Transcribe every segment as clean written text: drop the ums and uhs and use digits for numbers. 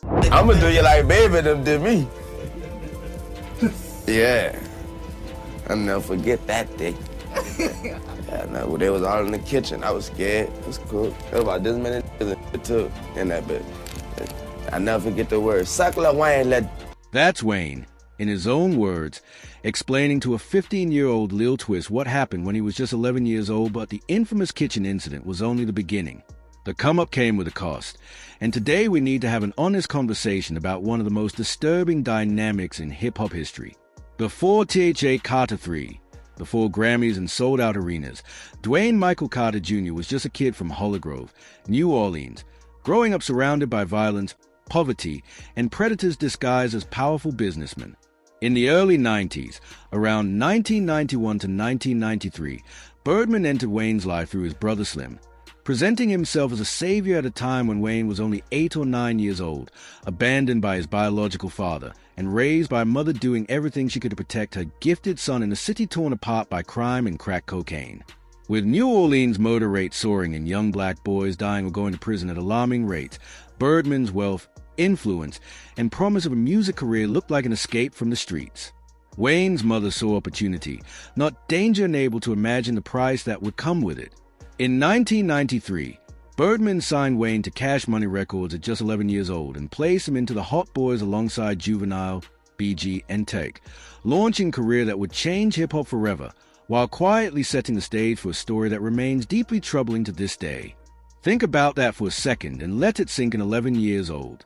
I'ma do you like baby them did me. Yeah. I'll never forget that day. Yeah, no, they was all in the kitchen. I was scared. It was cool. There was about this many niggas too in that bitch. I never forget the word. Suck Lil Wayne. That's Wayne, in his own words, explaining to a 15-year-old Lil Twist what happened when he was just 11 years old, but the infamous kitchen incident was only the beginning. The come-up came with a cost, and today we need to have an honest conversation about one of the most disturbing dynamics in hip-hop history. Before THA Carter III, before Grammys and sold-out arenas, Dwayne Michael Carter Jr. was just a kid from Hollygrove, New Orleans, growing up surrounded by violence, poverty, and predators disguised as powerful businessmen. In the early 90s, around 1991 to 1993, Birdman entered Wayne's life through his brother Slim, presenting himself as a savior at a time when Wayne was only 8 or 9 years old, abandoned by his biological father, and raised by a mother doing everything she could to protect her gifted son in a city torn apart by crime and crack cocaine. With New Orleans murder rates soaring and young black boys dying or going to prison at alarming rates, Birdman's wealth, influence, and promise of a music career looked like an escape from the streets. Wayne's mother saw opportunity, not danger, and able to imagine the price that would come with it. In 1993, Birdman signed Wayne to Cash Money Records at just 11 years old and placed him into the Hot Boys alongside Juvenile, BG, and Tech, launching a career that would change hip-hop forever, while quietly setting the stage for a story that remains deeply troubling to this day. Think about that for a second and let it sink in. 11 years old.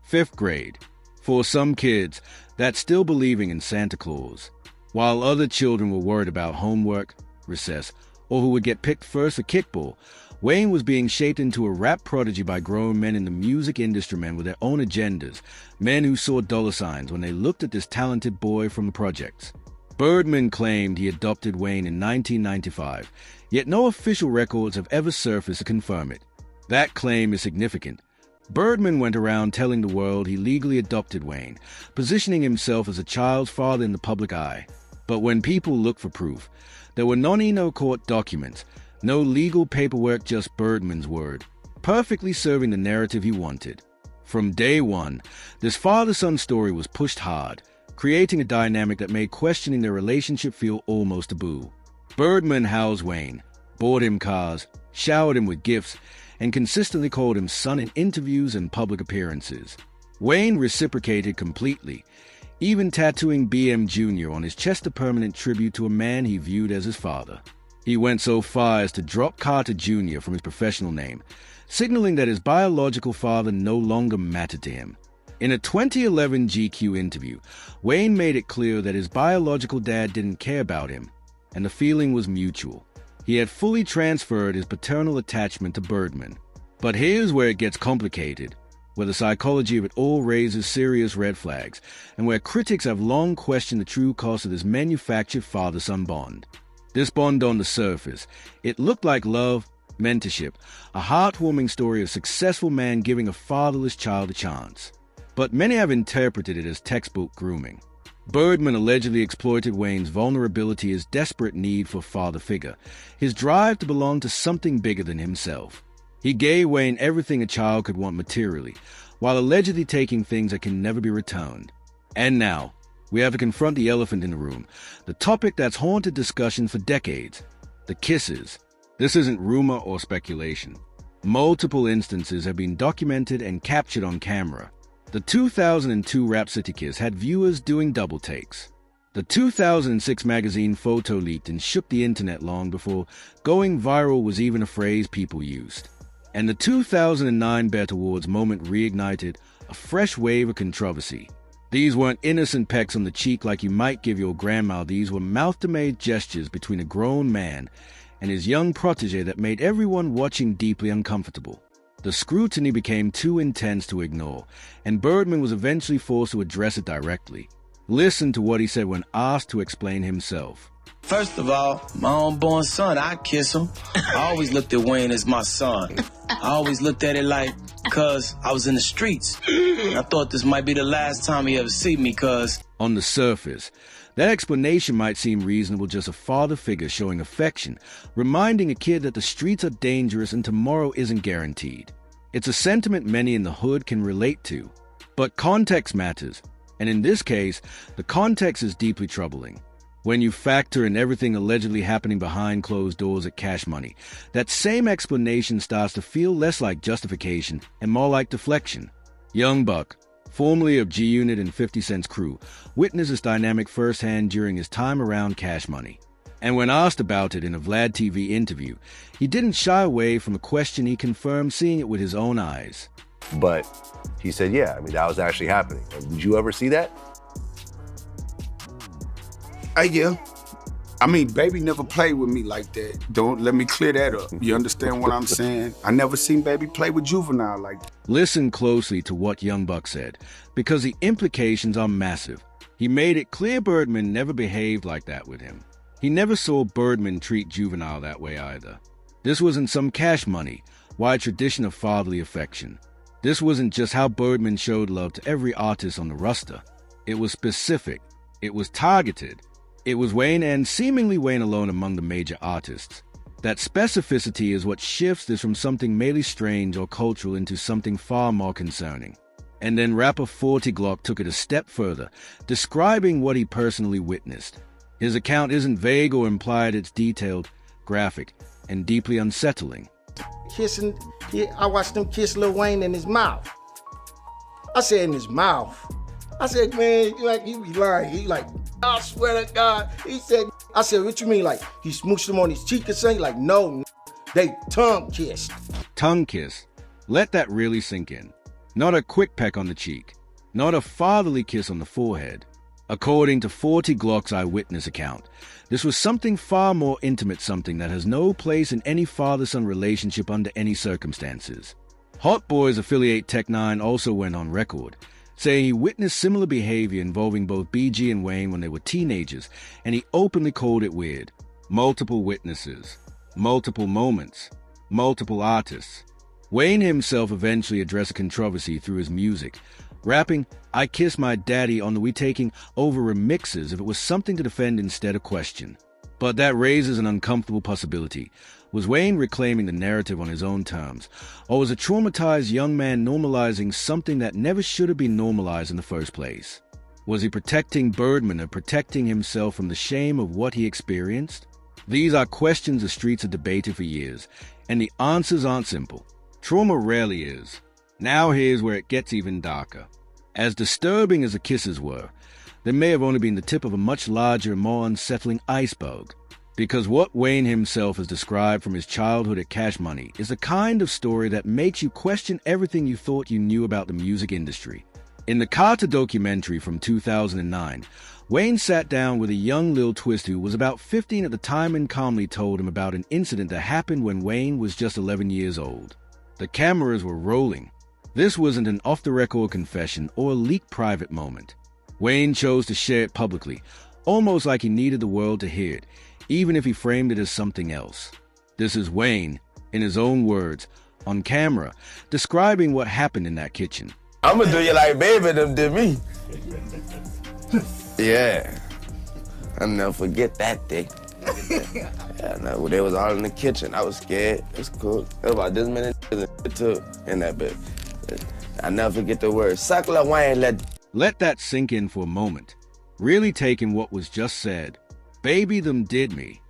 5th grade. For some kids, that's still believing in Santa Claus. While other children were worried about homework, recess, or who would get picked first for kickball, Wayne was being shaped into a rap prodigy by grown men in the music industry, men with their own agendas, men who saw dollar signs when they looked at this talented boy from the projects. Birdman claimed he adopted Wayne in 1995, yet no official records have ever surfaced to confirm it. That claim is significant. Birdman went around telling the world he legally adopted Wayne, positioning himself as a child's father in the public eye. But when people looked for proof, there were no court documents, no legal paperwork, just Birdman's word, perfectly serving the narrative he wanted. From day one, this father-son story was pushed hard, creating a dynamic that made questioning their relationship feel almost taboo. Birdman housed Wayne, bought him cars, showered him with gifts, and consistently called him son in interviews and public appearances. Wayne reciprocated completely, even tattooing BM Jr. on his chest, a permanent tribute to a man he viewed as his father. He went so far as to drop Carter Jr. from his professional name, signaling that his biological father no longer mattered to him. In a 2011 GQ interview, Wayne made it clear that his biological dad didn't care about him, and the feeling was mutual. He had fully transferred his paternal attachment to Birdman. But here's where it gets complicated, where the psychology of it all raises serious red flags, and where critics have long questioned the true cost of this manufactured father-son bond. This bond on the surface, it looked like love, mentorship, a heartwarming story of a successful man giving a fatherless child a chance. But many have interpreted it as textbook grooming. Birdman allegedly exploited Wayne's vulnerability, his desperate need for a father figure, his drive to belong to something bigger than himself. He gave Wayne everything a child could want materially, while allegedly taking things that can never be returned. And now, we have to confront the elephant in the room, the topic that's haunted discussion for decades: the kisses. This isn't rumor or speculation. Multiple instances have been documented and captured on camera. The 2002 Rhapsody kiss had viewers doing double takes. The 2006 magazine photo leaked and shook the internet long before going viral was even a phrase people used. And the 2009 BET Awards moment reignited a fresh wave of controversy. These weren't innocent pecks on the cheek like you might give your grandma. These were mouth-to-mouth gestures between a grown man and his young protege that made everyone watching deeply uncomfortable. The scrutiny became too intense to ignore, and Birdman was eventually forced to address it directly. Listen to what he said when asked to explain himself. First of all, my unborn son, I'd kiss him. I always looked at Wayne as my son. I always looked at it like, cuz I was in the streets. And I thought this might be the last time he ever see me, cuz. On the surface, that explanation might seem reasonable, just a father figure showing affection, reminding a kid that the streets are dangerous and tomorrow isn't guaranteed. It's a sentiment many in the hood can relate to. But context matters, and in this case, the context is deeply troubling. When you factor in everything allegedly happening behind closed doors at Cash Money, that same explanation starts to feel less like justification and more like deflection. Young Buck, formerly of G-Unit and 50 Cent's crew, witnessed this dynamic firsthand during his time around Cash Money. And when asked about it in a Vlad TV interview, he didn't shy away from a question. He confirmed seeing it with his own eyes. But he said, yeah, I mean, that was actually happening. Did you ever see that? Yeah. I mean, baby never played with me like that. Don't let me clear that up. You understand what I'm saying? I never seen baby play with Juvenile like that. Listen closely to what Young Buck said, because the implications are massive. He made it clear Birdman never behaved like that with him. He never saw Birdman treat Juvenile that way either. This wasn't some Cash Money, wide tradition of fatherly affection. This wasn't just how Birdman showed love to every artist on the roster. It was specific. It was targeted. It was Wayne, and seemingly Wayne alone among the major artists. That specificity is what shifts this from something merely strange or cultural into something far more concerning. And then rapper 40 Glock took it a step further, describing what he personally witnessed. His account isn't vague or implied, it's detailed, graphic, and deeply unsettling. I watched him kiss Lil Wayne in his mouth. I said in his mouth. I said, man, like he be lying. He like, I swear to God. He said, I said, what you mean? Like he smooched him on his cheek or something? Like, no, they tongue kissed. Tongue kiss. Let that really sink in. Not a quick peck on the cheek. Not a fatherly kiss on the forehead. According to 40 Glock's eyewitness account, this was something far more intimate, something that has no place in any father-son relationship under any circumstances. Hot Boys affiliate Tech 9 also went on record, saying he witnessed similar behavior involving both BG and Wayne when they were teenagers, and he openly called it weird. Multiple witnesses, multiple moments, multiple artists. Wayne himself eventually addressed a controversy through his music, rapping, "I Kiss My Daddy" on the We Taking Over remixes if it was something to defend instead of question. But that raises an uncomfortable possibility. Was Wayne reclaiming the narrative on his own terms, or was a traumatized young man normalizing something that never should have been normalized in the first place? Was he protecting Birdman or protecting himself from the shame of what he experienced? These are questions the streets have debated for years, and the answers aren't simple. Trauma rarely is. Now here's where it gets even darker. As disturbing as the kisses were, they may have only been the tip of a much larger and more unsettling iceberg. Because what Wayne himself has described from his childhood at Cash Money is the kind of story that makes you question everything you thought you knew about the music industry. In the Carter documentary from 2009, Wayne sat down with a young Lil Twist who was about 15 at the time and calmly told him about an incident that happened when Wayne was just 11 years old. The cameras were rolling. This wasn't an off-the-record confession or a leaked private moment. Wayne chose to share it publicly, almost like he needed the world to hear it, even if he framed it as something else. This is Wayne, in his own words, on camera, describing what happened in that kitchen. I'ma do you like baby them did me. Yeah. I'll never forget that day. Yeah, no, they was all in the kitchen. I was scared. It's cool. There was about this many too in that bit. I never forget the word. Suck Lil Wayne, Let that sink in for a moment. Really taking what was just said. Baby them did me.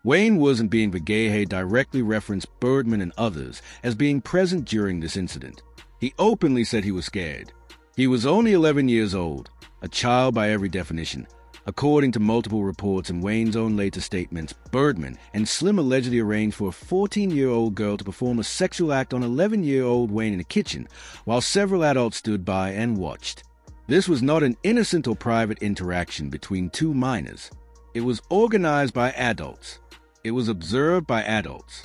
Wayne wasn't being vague, directly referenced Birdman and others as being present during this incident. He openly said he was scared. He was only 11 years old, a child by every definition. According to multiple reports and Wayne's own later statements, Birdman and Slim allegedly arranged for a 14-year-old girl to perform a sexual act on 11-year-old Wayne in a kitchen, while several adults stood by and watched. This was not an innocent or private interaction between two minors. It was organized by adults. It was observed by adults.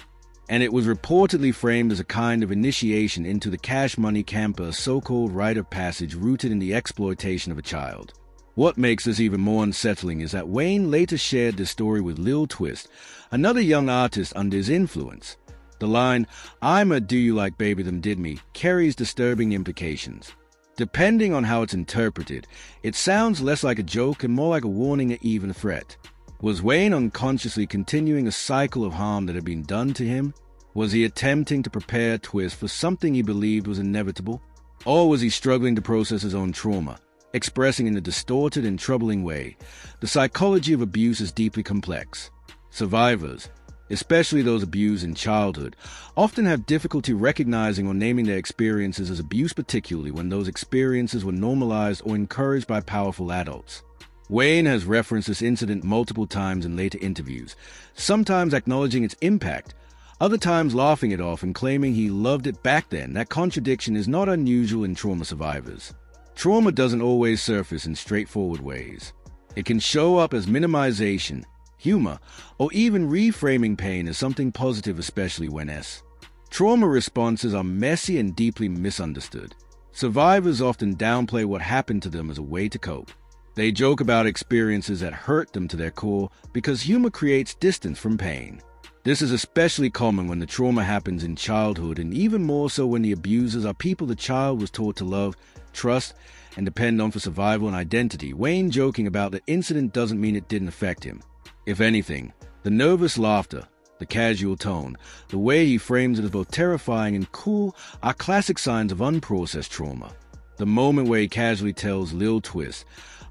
And it was reportedly framed as a kind of initiation into the Cash Money campus so-called rite of passage rooted in the exploitation of a child. What makes this even more unsettling is that Wayne later shared this story with Lil Twist, another young artist under his influence. The line, "I'm a do you like baby them did me," carries disturbing implications. Depending on how it's interpreted, it sounds less like a joke and more like a warning or even a threat. Was Wayne unconsciously continuing a cycle of harm that had been done to him? Was he attempting to prepare Twist for something he believed was inevitable? Or was he struggling to process his own trauma, expressing in a distorted and troubling way? The psychology of abuse is deeply complex. Survivors, especially those abused in childhood, often have difficulty recognizing or naming their experiences as abuse, particularly when those experiences were normalized or encouraged by powerful adults. Wayne has referenced this incident multiple times in later interviews, sometimes acknowledging its impact, other times laughing it off and claiming he loved it back then. That contradiction is not unusual in trauma survivors. Trauma doesn't always surface in straightforward ways. It can show up as minimization, humor, or even reframing pain as something positive, especially when trauma responses are messy and deeply misunderstood. Survivors often downplay what happened to them as a way to cope. They joke about experiences that hurt them to their core because humor creates distance from pain. This is especially common when the trauma happens in childhood, and even more so when the abusers are people the child was taught to love, trust, and depend on for survival and identity. Wayne joking about the incident doesn't mean it didn't affect him. If anything, the nervous laughter, the casual tone, the way he frames it as both terrifying and cool are classic signs of unprocessed trauma. The moment where he casually tells Lil Twist,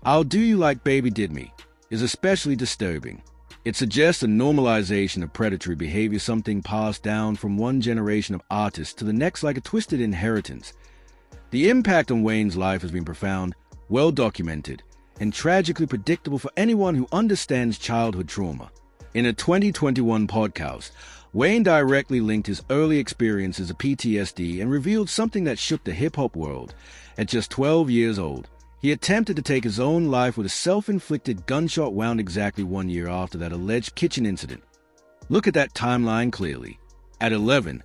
"I'll do you like baby did me," is especially disturbing. It suggests a normalization of predatory behavior, something passed down from one generation of artists to the next like a twisted inheritance. The impact on Wayne's life has been profound, well documented, and tragically predictable for anyone who understands childhood trauma. In a 2021 podcast, Wayne directly linked his early experiences of PTSD and revealed something that shook the hip-hop world. At just 12 years old, he attempted to take his own life with a self-inflicted gunshot wound exactly 1 year after that alleged kitchen incident. Look at that timeline clearly. At 11,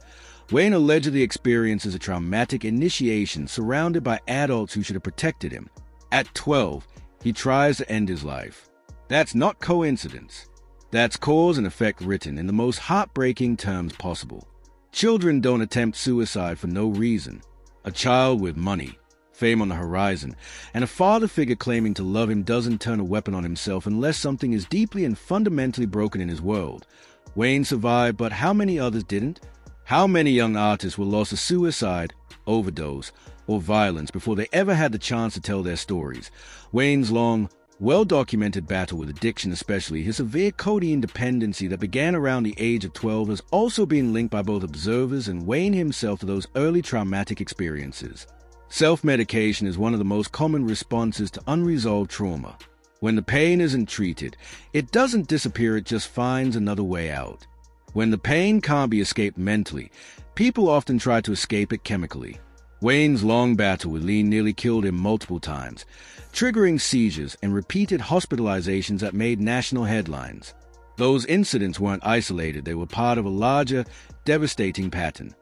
Wayne allegedly experiences a traumatic initiation surrounded by adults who should have protected him. At 12, he tries to end his life. That's not coincidence. That's cause and effect written in the most heartbreaking terms possible. Children don't attempt suicide for no reason. A child with money, fame on the horizon, and a father figure claiming to love him doesn't turn a weapon on himself unless something is deeply and fundamentally broken in his world. Wayne survived, but how many others didn't? How many young artists were lost to suicide, overdose, or violence before they ever had the chance to tell their stories? Wayne's long, well-documented battle with addiction, especially his severe codeine dependency that began around the age of 12, has also been linked by both observers and Wayne himself to those early traumatic experiences. Self-medication is one of the most common responses to unresolved trauma. When the pain isn't treated, it doesn't disappear, it just finds another way out. When the pain can't be escaped mentally, people often try to escape it chemically. Wayne's long battle with lean nearly killed him multiple times, triggering seizures and repeated hospitalizations that made national headlines. Those incidents weren't isolated, they were part of a larger, devastating pattern.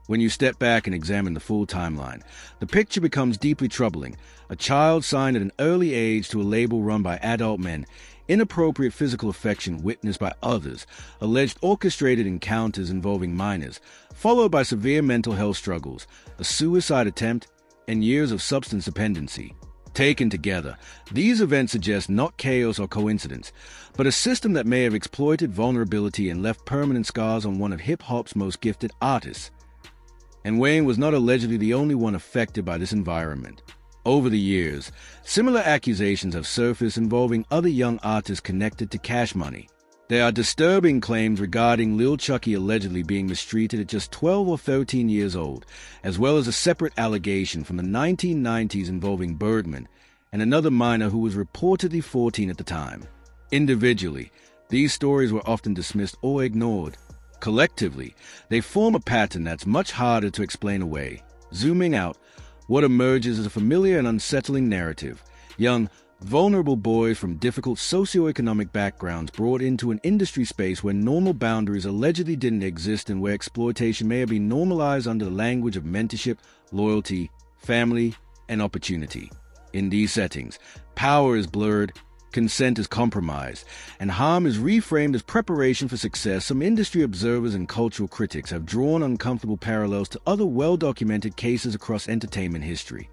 When you step back and examine the full timeline, the picture becomes deeply troubling. A child signed at an early age to a label run by adult men, inappropriate physical affection witnessed by others, alleged orchestrated encounters involving minors, followed by severe mental health struggles, a suicide attempt, and years of substance dependency. Taken together, these events suggest not chaos or coincidence, but a system that may have exploited vulnerability and left permanent scars on one of hip-hop's most gifted artists. And Wayne was not allegedly the only one affected by this environment. Over the years, similar accusations have surfaced involving other young artists connected to Cash Money. There are disturbing claims regarding Lil Chucky allegedly being mistreated at just 12 or 13 years old, as well as a separate allegation from the 1990s involving Birdman and another minor who was reportedly 14 at the time. Individually, these stories were often dismissed or ignored. Collectively, they form a pattern that's much harder to explain away. Zooming out, what emerges is a familiar and unsettling narrative. Young, vulnerable boys from difficult socioeconomic backgrounds brought into an industry space where normal boundaries allegedly didn't exist and where exploitation may have been normalized under the language of mentorship, loyalty, family, and opportunity. In these settings, power is blurred, consent is compromised, and harm is reframed as preparation for success. Some industry observers and cultural critics have drawn uncomfortable parallels to other well-documented cases across entertainment history.